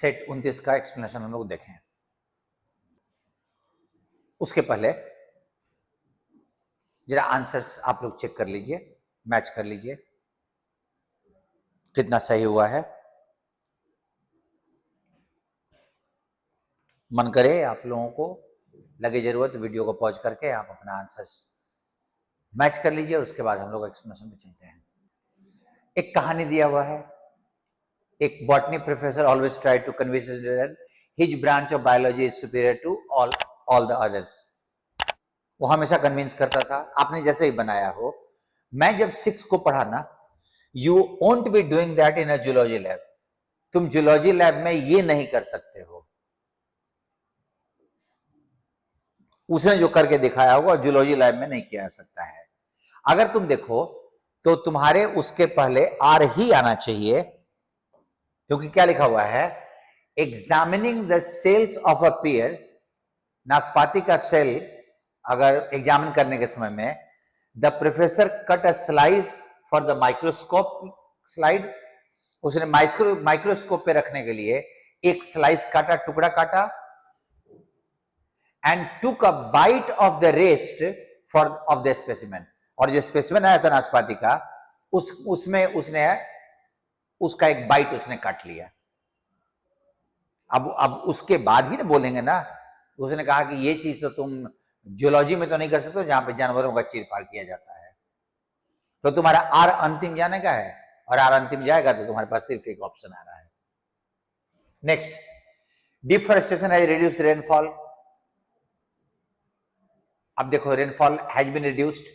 Set 29 का explanation हम लोग देखें। उसके पहले जरा आंसर्स आप लोग चेक कर लीजिए, मैच कर लीजिए कितना सही हुआ है। मन करे आप लोगों को लगे जरूरत वीडियो को पॉज करके आप अपना आंसर्स मैच कर लीजिए, उसके बाद हम लोग एक्सप्लेनेशन में चलते हैं। एक कहानी दिया हुआ है। एक botany professor always try to convince his branch of biology is superior to all the others. वो हमेशा कन्विंस करता था। आपने जैसे ही बनाया हो, मैं जब 6 को पढ़ा ना, you won't be doing that in a zoology lab. तुम जूलॉजी लैब में ये नहीं कर सकते हो। उसने जो करके दिखाया होगा जूलॉजी लैब में नहीं किया जा सकता है। अगर तुम देखो तो तुम्हारे उसके पहले आर ही आना चाहिए, क्योंकि क्या लिखा हुआ है, examining the cells of a pear. नाशपाती का सेल अगर एग्जामिन करने के समय में the professor cut a slice for the microscope slide. उसने माइक्रोस्कोप पे रखने के लिए एक स्लाइस काटा, टुकड़ा काटा, and took a bite of the rest for of the specimen. और जो स्पेसिमेन आया था नाशपाती का, उसमें उसने उसका एक बाइट उसने काट लिया। अब उसके बाद ही ना बोलेंगे ना। उसने कहा कि ये चीज तो तुम जियोलॉजी में तो नहीं कर सकते जहां पे जानवरों का चीरफाड़ किया जाता है। तो तुम्हारा आर अंतिम जाने का है, और आर अंतिम जाएगा तो तुम्हारे पास सिर्फ एक ऑप्शन आ रहा है। Next, deforestation has reduced rainfall. अब देखो, रेनफॉल हैज बीन रिड्यूस्ड,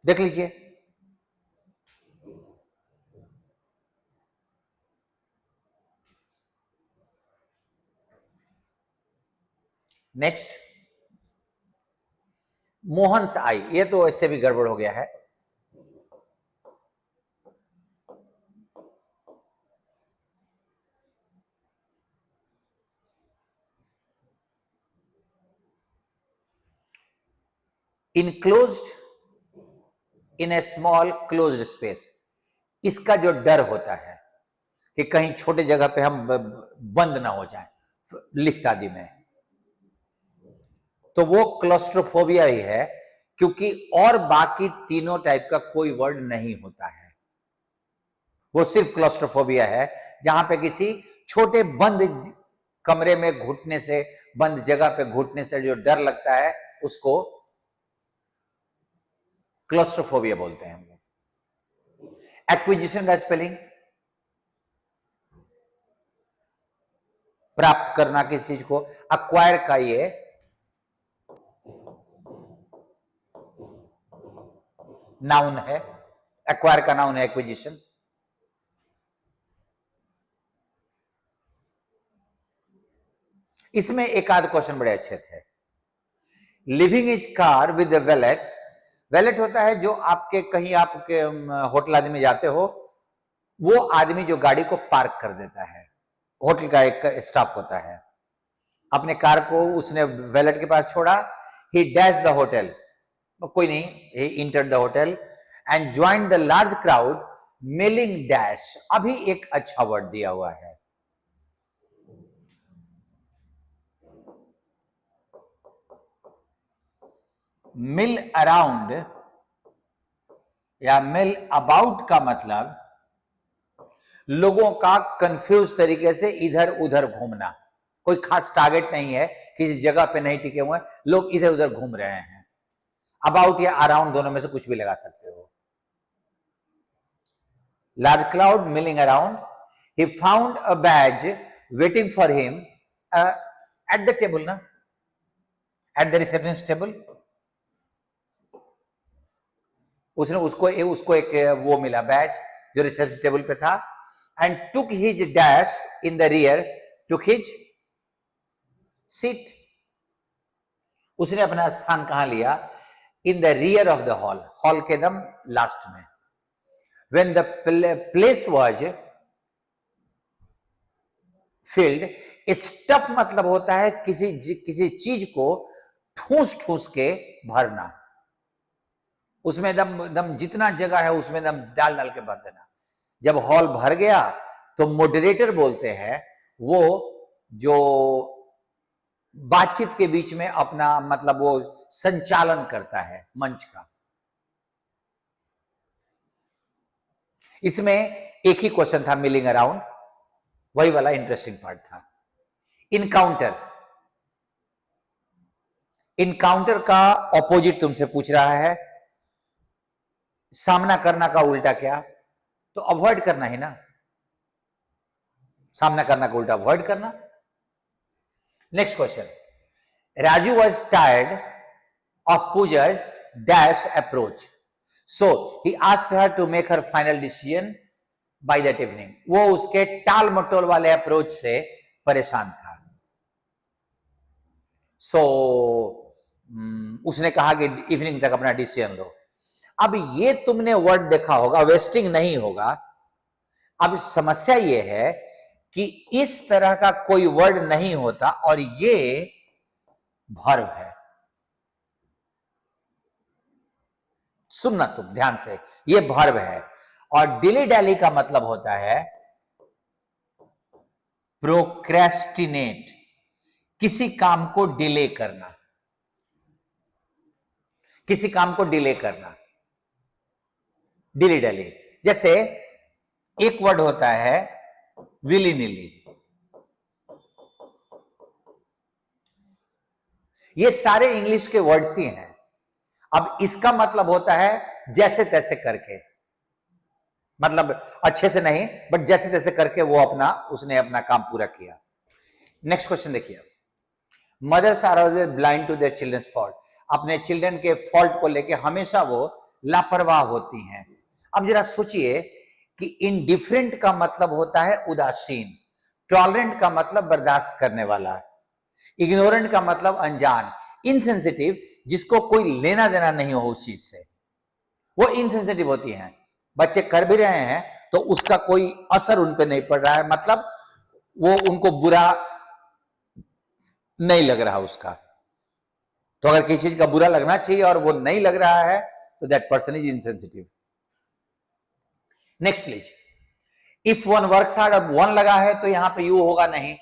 देख लीजिए। नेक्स्ट, मोहन्स आई। ये तो इससे भी गड़बड़ हो गया है। इनक्लोज्ड इन ए स्मॉल क्लोज्ड स्पेस। इसका जो डर होता है कि कहीं छोटे जगह पे हम बंद ना हो जाए लिफ्ट आदि में, तो वो क्लॉस्ट्रोफोबिया ही है, क्योंकि और बाकी तीनों टाइप का कोई वर्ड नहीं होता है। वो सिर्फ क्लॉस्ट्रोफोबिया है, जहां पे किसी छोटे बंद कमरे में घुटने से, बंद जगह पे घुटने से जो डर लगता है, उसको क्लॉस्ट्रोफोबिया बोलते हैं हम लोग। एक्विजिशन का स्पेलिंग, प्राप्त करना किसी चीज को। अक्वायर का ये नाउन है, एक्वायर का नाउन है एक्विजिशन। इसमें एक आध क्वेश्चन बड़े अच्छे थे। Living is car with wallet. Wallet होता है जो आपके कहीं आपके होटल आदि में जाते हो, वो आदमी जो गाड़ी को पार्क कर देता है। होटल का एक स्टाफ होता है। अपने कार को उसने वेलेट के पास छोड़ा, ही डैश द होटल, कोई नहीं, he enter the hotel and join the large crowd milling dash. अभी एक अच्छा वर्ड दिया हुआ है, मिल अराउंड या मिल अबाउट का मतलब लोगों का कंफ्यूज तरीके से इधर उधर घूमना। कोई खास टारगेट नहीं है, किसी जगह पे नहीं टिके हुए, लोग इधर उधर घूम रहे हैं। अबाउट या अराउंड दोनों में से कुछ भी लगा सकते हो। Large crowd milling around, he found a badge waiting for him at the table ना, एट द रिसेप्शन टेबल। उसने उसको एक वो मिला बैज जो रिसेप्शन टेबल पे था, and took his dash in the rear, took his seat. उसने अपना स्थान कहां लिया? In the rear of the hall, hall के एकदम लास्ट में। When the place was field, stuff मतलब होता है किसी चीज को ठूस ठूस के भरना। उसमें दम जितना जगह है उसमें दम डाल डाल के भर देना। जब हॉल भर गया तो मॉडरेटर बोलते हैं वो जो बातचीत के बीच में अपना मतलब वो संचालन करता है मंच का। इसमें एक ही क्वेश्चन था मिलिंग अराउंड, वही वाला इंटरेस्टिंग पार्ट था। इनकाउंटर, इनकाउंटर का ऑपोजिट तुमसे पूछ रहा है, सामना करना का उल्टा क्या, तो अवॉइड करना ही ना, सामना करना का उल्टा अवॉइड करना। Next question, Raju was tired of पूजा's dash approach, so he asked her to make her final decision by that evening. वो उसके टाल मटोल वाले अप्रोच से परेशान था। उसने कहा कि इवनिंग तक अपना डिसीजन लो। अब ये तुमने वर्ड देखा होगा, वेस्टिंग नहीं होगा। अब समस्या ये है कि इस तरह का कोई वर्ड नहीं होता और ये वर्ब है। सुनना तुम ध्यान से, ये वर्ब है और डिली डैली का मतलब होता है प्रोक्रेस्टिनेट, किसी काम को डिले करना, किसी काम को डिले करना, डिली डैली। जैसे एक वर्ड होता है विली निली, ये सारे इंग्लिश के वर्ड्स ही हैं। अब इसका मतलब होता है जैसे तैसे करके, मतलब अच्छे से नहीं बट जैसे तैसे करके वो उसने अपना काम पूरा किया। नेक्स्ट क्वेश्चन देखिए, mothers are always blind to their children's fault, अपने चिल्ड्रन के फॉल्ट को लेके हमेशा वो लापरवाह होती हैं। अब जरा सोचिए कि इनडिफरेंट का मतलब होता है उदासीन, टॉलरेंट का मतलब बर्दाश्त करने वाला, इग्नोरेंट का मतलब अनजान, इनसेंसिटिव जिसको कोई लेना देना नहीं हो उस चीज से, वो इनसेंसिटिव होती हैं। बच्चे कर भी रहे हैं तो उसका कोई असर उन पे नहीं पड़ रहा है, मतलब वो उनको बुरा नहीं लग रहा उसका। तो अगर किसी चीज का बुरा लगना चाहिए और वो नहीं लग रहा है तो that person is insensitive. Next please, if one works hard, अब वन लगा है तो यहां पे यू होगा नहीं,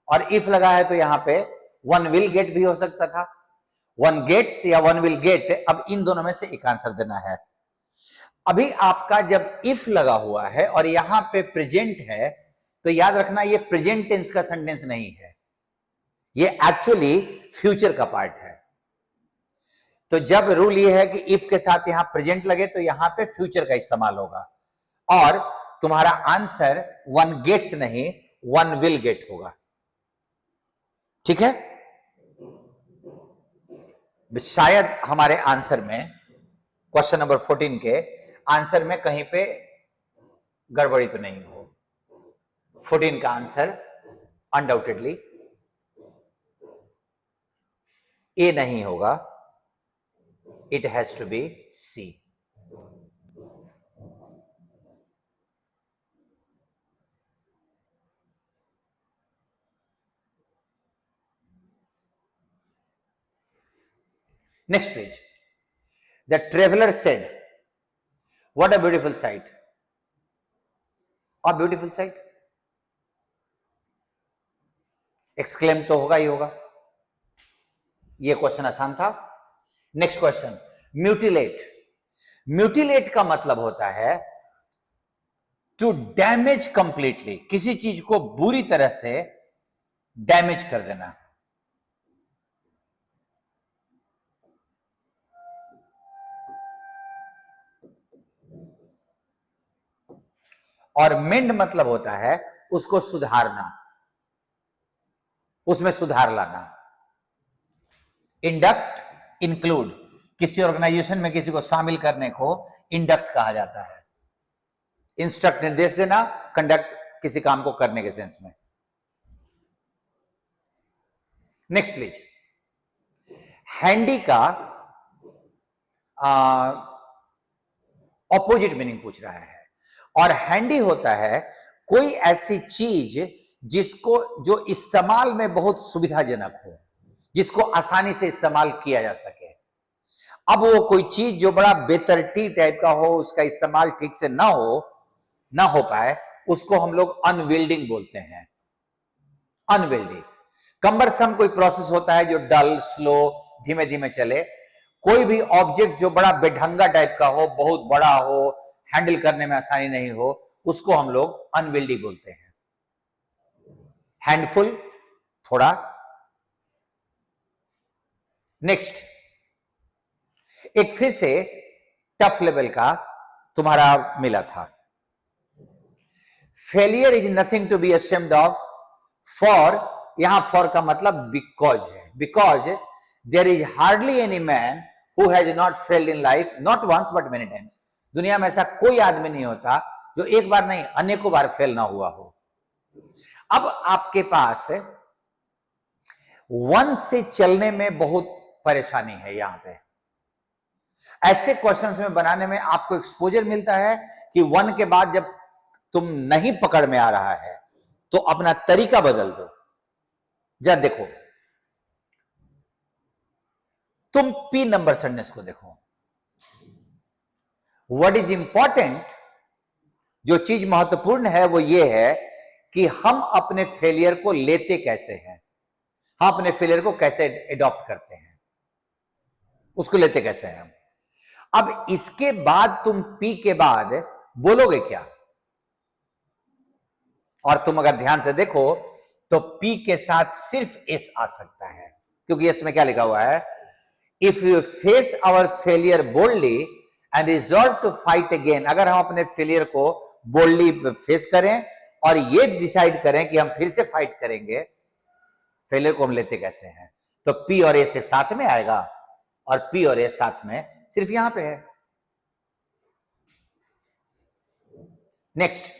और इफ लगा है तो यहां पे वन विल गेट भी हो सकता था, वन गेट्स या वन विल गेट। अब इन दोनों में से एक आंसर देना है। अभी आपका जब इफ लगा हुआ है और यहां पे प्रेजेंट है तो याद रखना ये प्रेजेंट टेंस का सेंटेंस नहीं है, ये एक्चुअली फ्यूचर का पार्ट है। तो जब रूल ये है कि इफ के साथ यहां प्रेजेंट लगे तो यहां पे फ्यूचर का इस्तेमाल होगा और तुम्हारा आंसर वन गेट्स नहीं वन विल गेट होगा। ठीक है, शायद हमारे आंसर में क्वेश्चन नंबर 14 के आंसर में कहीं पे गड़बड़ी तो नहीं हो। 14 का आंसर अनडाउटेडली ए नहीं होगा, it has to be C. Next page. The traveler said, what a beautiful sight. A beautiful sight. Exclaim तो होगा ही होगा। ये क्वेश्चन आसान था। Next question, mutilate. म्यूटिलेट का मतलब होता है टू डैमेज कंप्लीटली, किसी चीज को बुरी तरह से डैमेज कर देना। और मेंड मतलब होता है उसको सुधारना, उसमें सुधार लाना। इंडक्ट, इंक्लूड, किसी ऑर्गेनाइजेशन में किसी को शामिल करने को इंडक्ट कहा जाता है। इंस्ट्रक्ट, निर्देश देना, कंडक्ट, किसी काम को करने के सेंस में। नेक्स्ट प्लीज, हैंडी का ऑपोजिट मीनिंग पूछ रहा है और हैंडी होता है कोई ऐसी चीज जिसको जो इस्तेमाल में बहुत सुविधाजनक हो, जिसको आसानी से इस्तेमाल किया जा सके। अब वो कोई चीज जो बड़ा बेतरतीब टाइप का हो, उसका इस्तेमाल ठीक से ना हो पाए, उसको हम लोग अनविल्डिंग बोलते हैं। अनविल्डिंग कम्बरसम कोई प्रोसेस होता है जो डल, स्लो, धीमे धीमे चले। कोई भी ऑब्जेक्ट जो बड़ा बेढंगा टाइप का हो, बहुत बड़ा हो, हैंडल करने में आसानी नहीं हो, उसको हम लोग अनविल्डी बोलते हैं। हैंडफुल, थोड़ा। नेक्स्ट, एक फिर से टफ लेवल का तुम्हारा मिला था। Failure is nothing to be ashamed of, for, यहां फॉर का मतलब बिकॉज है। Because there is hardly any man who has not failed in life, not once but many times. दुनिया में ऐसा कोई आदमी नहीं होता जो एक बार नहीं अनेकों बार फेल ना हुआ हो। अब आपके पास वन से चलने में बहुत परेशानी है। यहां पे ऐसे क्वेश्चंस में बनाने में आपको एक्सपोजर मिलता है कि वन के बाद जब तुम नहीं पकड़ में आ रहा है तो अपना तरीका बदल दो। जरा देखो, तुम पी नंबर सेंटेंस को देखो। व्हाट इज इंपॉर्टेंट, जो चीज महत्वपूर्ण है वो ये है कि हम अपने फेलियर को लेते कैसे हैं, हम अपने फेलियर को कैसे एडॉप्ट करते हैं, उसको लेते कैसे हैं हम। अब इसके बाद तुम पी के बाद बोलोगे क्या? और तुम अगर ध्यान से देखो तो पी के साथ सिर्फ एस आ सकता है, क्योंकि एस में क्या लिखा हुआ है? If you face our failure boldly and resolve to fight again. अगर हम अपने फेलियर को बोल्डली फेस करें और ये डिसाइड करें कि हम फिर से फाइट करेंगे, फेलियर को हम लेते कैसे हैं, तो पी और ए से साथ में आएगा, और पी और ए साथ में सिर्फ यहां पे है। Next,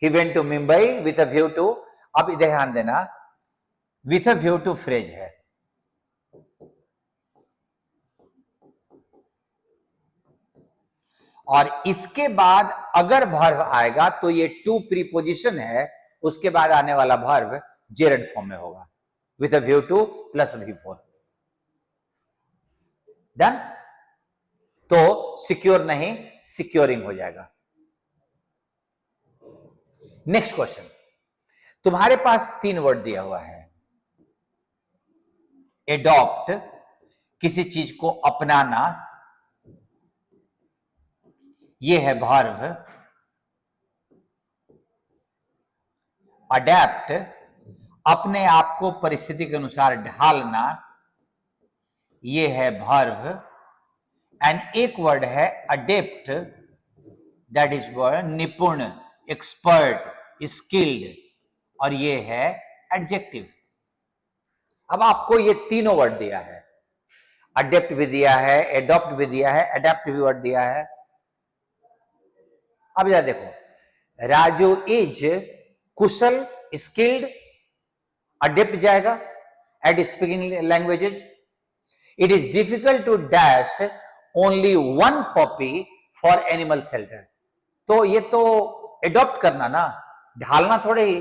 he went to Mumbai with a view to, अब ध्यान देना, with a view to phrase है। और इसके बाद अगर वर्ब आएगा तो ये टू प्रीपोजिशन है, उसके बाद आने वाला वर्ब जेरड फॉर्म में होगा, with a view two plus V4। Done? तो सिक्योर नहीं, सिक्योरिंग हो जाएगा। नेक्स्ट क्वेश्चन, तुम्हारे पास 3 वर्ड दिया हुआ है। एडॉप्ट, किसी चीज को अपनाना, ये है वर्ब। अडेप्ट, अपने आप को परिस्थिति के अनुसार ढालना, ये है वर्ब। एंड एक वर्ड है अडेप्ट, दैट इज वर्ड निपुण, एक्सपर्ट, स्किल्ड, और ये है एडजेक्टिव। अब आपको ये तीनों वर्ड दिया है, अडेप्ट भी दिया है, एडॉप्ट भी दिया है, अडेप्ट भी वर्ड दिया है। अब जरा देखो, राजू इज कुशल, स्किल्ड, अडेप्ट जाएगा at speaking languages. It is difficult to dash only one puppy for animal shelter. तो ये तो एडॉप्ट करना ना, ढालना थोड़े ही,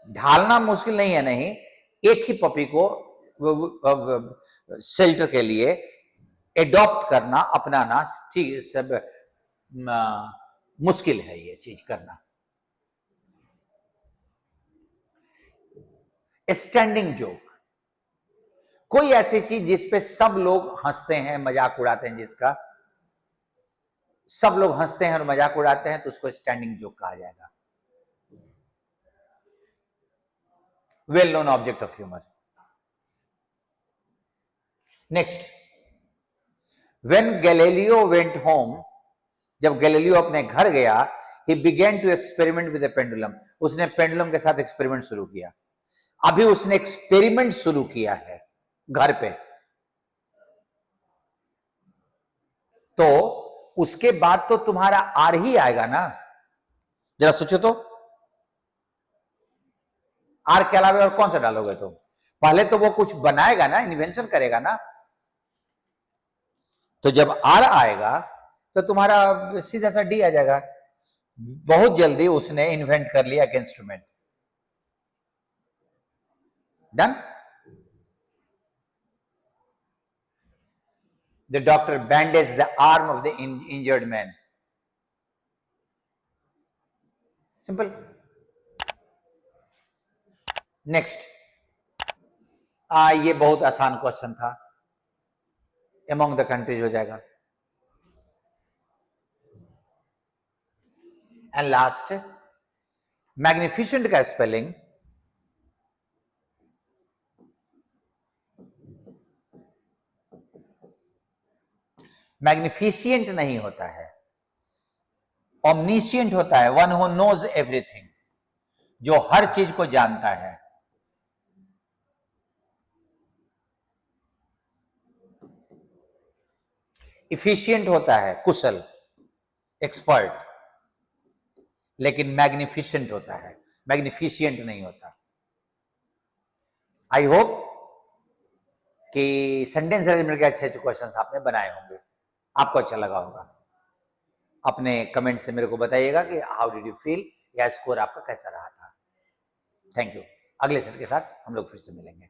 ढालना मुश्किल नहीं है। नहीं, एक ही पपी को शेल्टर के लिए एडॉप्ट करना, अपनाना, ठीक सब मुश्किल है ये चीज करना। स्टैंडिंग जोक, कोई ऐसी चीज जिसपे सब लोग हंसते हैं, मजाक उड़ाते हैं, जिसका सब लोग हंसते हैं और मजाक उड़ाते हैं, तो उसको स्टैंडिंग जोक कहा जाएगा। Well known object of humour. Next, when Galileo went home, जब गैलीलियो अपने घर गया, he began to experiment with a pendulum, उसने पेंडुलम के साथ एक्सपेरिमेंट शुरू किया। अभी उसने एक्सपेरिमेंट शुरू किया है घर पे, तो उसके बाद तो तुम्हारा आर ही आएगा ना। जरा सोचो तो, आर के अलावा और कौन सा डालोगे तुम? पहले तो वो कुछ बनाएगा ना, इन्वेंशन करेगा ना। तो जब आर आएगा तो तुम्हारा सीधा सा डी आ जाएगा। बहुत जल्दी उसने इन्वेंट कर लिया एक instrument. Done? The doctor bandaged the arm of the injured man. Simple. Next, ये बहुत आसान क्वेश्चन था, अमंग द कंट्रीज हो जाएगा। एंड लास्ट, मैग्निफिसेंट का स्पेलिंग मैग्निफिशिएंट नहीं होता है, ओमनिशिएंट होता है, वन हु नोज एवरीथिंग, जो हर चीज को जानता है। इफिशिएंट होता है कुशल, एक्सपर्ट, लेकिन मैग्निफिसेंट होता है, मैग्निफिशिएंट नहीं होता। आई होप कि सेंटेंस अरेंजमेंट के अच्छे अच्छे क्वेश्चंस आपने बनाए होंगे, आपको अच्छा लगा होगा। अपने कमेंट से मेरे को बताइएगा कि हाउ डिड यू फील, या स्कोर आपका कैसा रहा था। Thank you. अगले सेट के साथ हम लोग फिर से मिलेंगे।